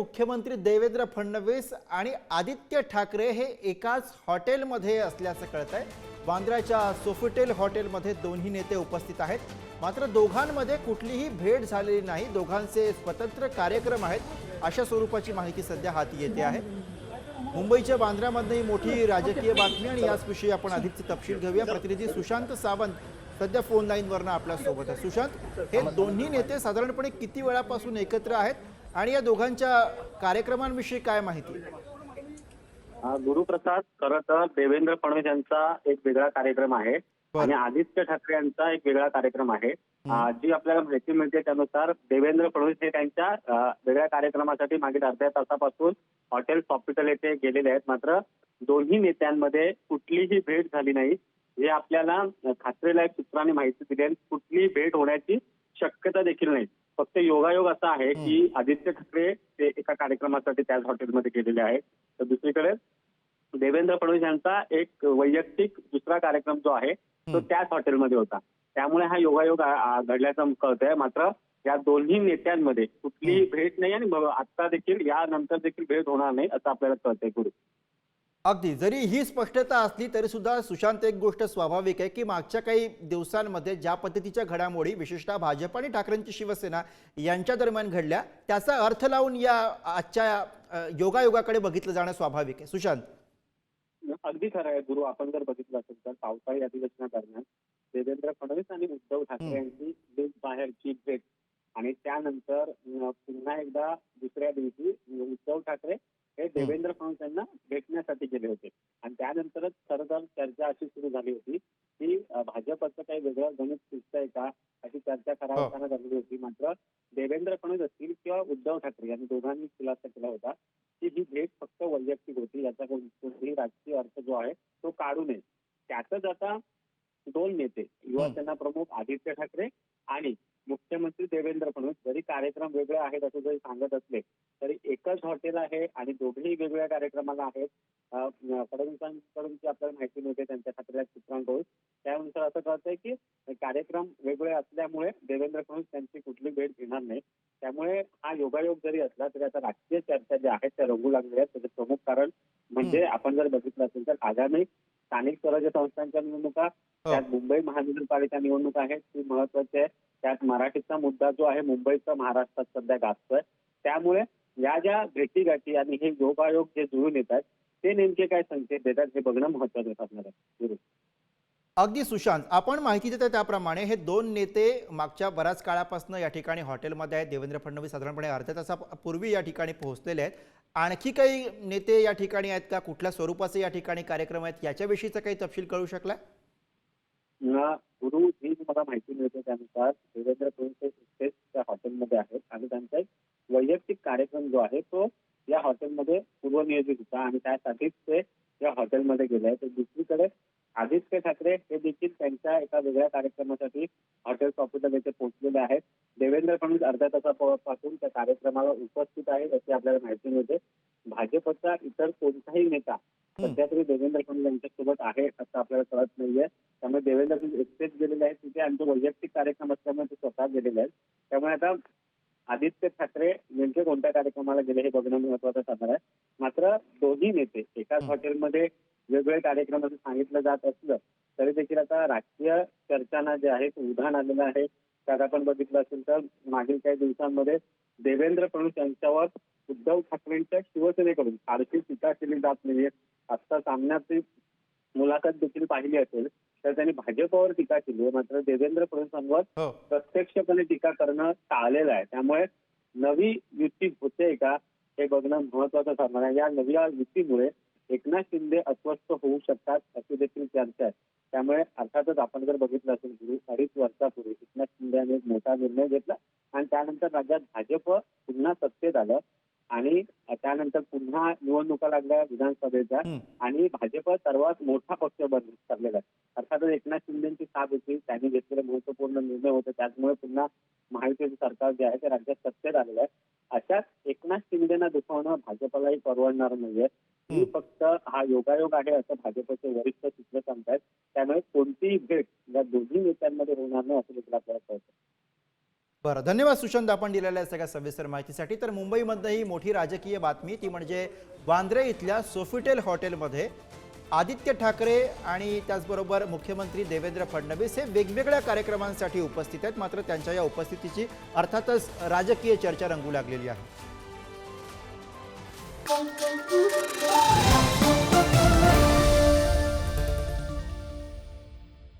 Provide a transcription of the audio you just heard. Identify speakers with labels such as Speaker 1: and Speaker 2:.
Speaker 1: मुख्यमंत्री देवेंद्र फडणवीस आणि आदित्य ठाकरे हे एकाच हॉटेलमध्ये असल्याचं कळतंय। बांद्राच्या सोफिटेल हॉटेलमध्ये दोन्ही नेते उपस्थित आहेत, मात्र दोघांमध्ये कुठलीही भेट झालेली नाही। दोघांचे स्वतंत्र कार्यक्रम आहेत अशा स्वरूपाची माहिती सध्या हाती येते आहे। मुंबईच्या बांद्रामधली मोठी राजकीय बातमी आणि याचविषयी आपण अधिकचे तपशील घेऊया। प्रतिनिधी सुशांत सावंत सध्या फोन लाईनवरनं आपल्या सोबत आहे। सुशांत, हे दोन्ही नेते साधारणपणे किती वेळापासून एकत्र आहेत आणि या दोघांच्या कार्यक्रमांविषयी काय माहिती?
Speaker 2: गुरुप्रसाद, खरं तर देवेंद्र फडणवीस यांचा एक वेगळा कार्यक्रम आहे आणि आदित्य ठाकरे यांचा एक वेगळा कार्यक्रम आहे। जी आपल्याला माहिती मिळते त्यानुसार देवेंद्र फडणवीस हे त्यांच्या वेगळ्या कार्यक्रमासाठी मागील अर्ध्या तासापासून हॉटेल सॉफिटल येथे गेलेले आहेत। मात्र दोन्ही नेत्यांमध्ये कुठलीही भेट झाली नाही, हे आपल्याला खात्रीलायक सूत्रांनी माहिती दिली आहे। कुठलीही भेट होण्याची शक्यता देखील नाही। फक्त योगायोग असा आहे की आदित्य ठाकरे ते एका कार्यक्रमासाठी त्याच हॉटेलमध्ये गेलेले आहेत, तर दुसरीकडे देवेंद्र फडणवीस यांचा एक वैयक्तिक दुसरा कार्यक्रम जो आहे तो त्याच हॉटेलमध्ये होता। त्यामुळे हा योगायोग घडल्याचं कळतंय। मात्र या दोन्ही नेत्यांमध्ये कुठलीही भेट नाही आणि आता देखील यानंतर देखील भेट होणार नाही असं आपल्याला कळतंय। गुरु,
Speaker 1: अगदी जरी ही स्पष्टता असली तरी सुद्धा सुशांत, एक गोष्ट स्वाभाविक आहे की मागच्या काही दिवसांमध्ये ज्या पद्धतीच्या घडामोडी विशेषतः भाजप आणि ठाकरेंची शिवसेना यांच्या दरम्यान घडल्या, त्याचा अर्थ लावून या आजच्या योगायोगाकडे बघितलं जाणं स्वाभाविक आहे। सुशांत,
Speaker 2: अगदी खरं आहे गुरु। आपण जर बघितलं असेल तर पावसाळी अधिवेशनादरम्यान देवेंद्र फडणवीस आणि उद्धव ठाकरे यांची बीच बाहेरची भेट आणि त्यानंतर पुन्हा एकदा दुसऱ्या दिवशी उद्धव ठाकरे हे देवेंद्र फडणवीस यांना भेटण्यासाठी गेले होते आणि त्यानंतरच खरं तर चर्चा अशी सुरू झाली होती की भाजपचं काही वेगळं गणित सुचतंय का अशी चर्चा करावताना झालेली होती। मात्र देवेंद्र फडणवीस असतील किंवा उद्धव ठाकरे यांनी दोघांनी खुलासा केला होता की ही भेट फक्त वैयक्तिक होती, याचा कोणताही राजकीय अर्थ जो आहे तो काढू नये। त्यातच आता दोन नेते, युवासेना प्रमुख आदित्य ठाकरे आणि मुख्यमंत्री देवेंद्र फडणवीस जरी कार्यक्रम वेगळे आहेत असं जरी सांगत असले तरी एकच हॉटेल आहे आणि दोघेही वेगवेगळ्या कार्यक्रमाला आहेत। फडणवीसांकडून जी आपल्याला माहिती मिळते त्यांच्या खात्याला सूत्रांकडून, त्यानुसार असं कळतंय की कार्यक्रम वेगळे असल्यामुळे देवेंद्र फडणवीस त्यांची कुठली भेट घेणार नाही। त्यामुळे हा योगायोग जरी असला तरी आता राजकीय चर्चा ज्या आहेत त्या रंगू लागलेल्या आहेत। त्याचं प्रमुख कारण म्हणजे आपण जर बघितलं असेल तर आगामी स्थानिक स्वराज्य संस्थांच्या निवडणुका, त्यात मुंबई महानगरपालिका निवडणूक आहेत ती महत्वाची आहे। त्यात मराठीचा मुद्दा जो आहे मुंबईचा महाराष्ट्रात सध्या गाजतोय। त्यामुळे या ज्या भेटीगाठी आणि हे योगायोग जे जुळून येतात ते नेमके काय संकेत देतात हे बघणं महत्वाचं असणार आहे।
Speaker 1: अगदी सुशांत, आपण माहिती देता त्याप्रमाणे हे दोन नेते मागच्या बऱ्याच काळापासून या ठिकाणी हॉटेलमध्ये आहेत। देवेंद्र फडणवीस साधारणपणे अर्ध्या तासापूर्वी या ठिकाणी पोहोचलेले आहेत। आणखी काही नेते या ठिकाणी आहेत का? कुठल्या स्वरूपाचे या ठिकाणी कार्यक्रम आहेत याच्याविषयीचा काही तपशील कळू शकला?
Speaker 2: गुरु, जी मला माहिती मिळते त्यानुसार देवेंद्र फडणवीस हे त्या हॉटेलमध्ये आहेत आणि त्यांचा एक वैयक्तिक कार्यक्रम जो आहे तो या हॉटेलमध्ये पूर्वनियोजित होता आणि त्यासाठीच ते या हॉटेलमध्ये गेले आहेत। दुसरीकडे आदित्य ठाकरे हे देखील त्यांच्या एका वेगळ्या कार्यक्रमासाठी हॉटेल सॉफिटल येथे पोहोचलेले आहेत। देवेंद्र फडणवीस अर्ध्या तासापासून त्या कार्यक्रमाला उपस्थित आहेत अशी आपल्याला माहिती मिळते। भाजपचा इतर कोणताही नेता सध्या तरी देवेंद्र फडणवीस यांच्यासोबत आहे असं आपल्याला कळत नाहीये। त्यामुळे देवेंद्र फडणवीस एकटेच गेलेले आहेत, तिथे आमचे वैयक्तिक कार्यक्रम असल्यामुळे ते स्वतः गेलेले आहेत। त्यामुळे आता आदित्य ठाकरे नेमके कोणत्या कार्यक्रमाला गेले हे बघणं महत्वाचं ठरणार आहे। मात्र दोन्ही नेते एकाच हॉटेलमध्ये वेगवेगळे कार्यक्रम असं सांगितलं जात असलं तरी देखील आता राजकीय चर्चांना जे आहे ते उधाण आलेलं आहे। त्यात आपण बघितलं असेल तर मागील काही दिवसांमध्ये देवेंद्र फडणवीस यांच्यावर उद्धव ठाकरेंच्या शिवसेनेकडून फारशी टीका केली जात नाहीये। आता सामन्याची मुलाखत देखील पाहिली असेल तर त्यांनी भाजपवर टीका केली आहे, मात्र देवेंद्र फडणवीसांवर प्रत्यक्षपणे टीका करणं टाळलेलं आहे। त्यामुळे नवी युती होते का हे बघणं महत्वाचं ठरणार आहे। या नव्या युतीमुळे एकनाथ शिंदे अस्वस्थ होऊ शकतात अशी देखील चर्चा आहे। त्यामुळे अर्थातच आपण जर बघितलं असेल गुरु, 2.5 वर्षापूर्वी एकनाथ शिंदे यांनी एक मोठा निर्णय घेतला आणि त्यानंतर राज्यात भाजप पुन्हा सत्तेत आलं आणि त्यानंतर पुन्हा निवडणुका लागल्या विधानसभेच्या आणि भाजप सर्वात मोठा पक्ष ठरलेला आहे। अर्थातच एकनाथ शिंदेची साथ होती, त्यांनी घेतलेले महत्वपूर्ण निर्णय होते, त्याचमुळे पुन्हा महायुतीचे सरकार जे आहे ते राज्यात सत्तेत आलेलं आहे। अशाच एकनाथ शिंदेना दुखावणं भाजपलाही परवडणार नाहीये। ही फक्त हा योगायोग आहे असं भाजपचे वरिष्ठ सूत्र सांगतायत। त्यामुळे कोणतीही भेट या दोन्ही नेत्यांमध्ये होणार नाही असं देखील आपल्याला कळतं।
Speaker 1: बरं, धन्यवाद सुशांत, आपण दिलेल्या सगळ्या सविस्तर माहितीसाठी. तर मुंबईमधनं ही मोठी राजकीय बातमी, ती म्हणजे वांद्रे इथल्या सोफिटेल हॉटेलमध्ये आदित्य ठाकरे आणि त्याचबरोबर मुख्यमंत्री देवेंद्र फडणवीस हे वेगवेगळ्या कार्यक्रमांसाठी उपस्थित आहेत. मात्र त्यांच्या या उपस्थितीची अर्थातच राजकीय चर्चा रंगू लागलेली आहे.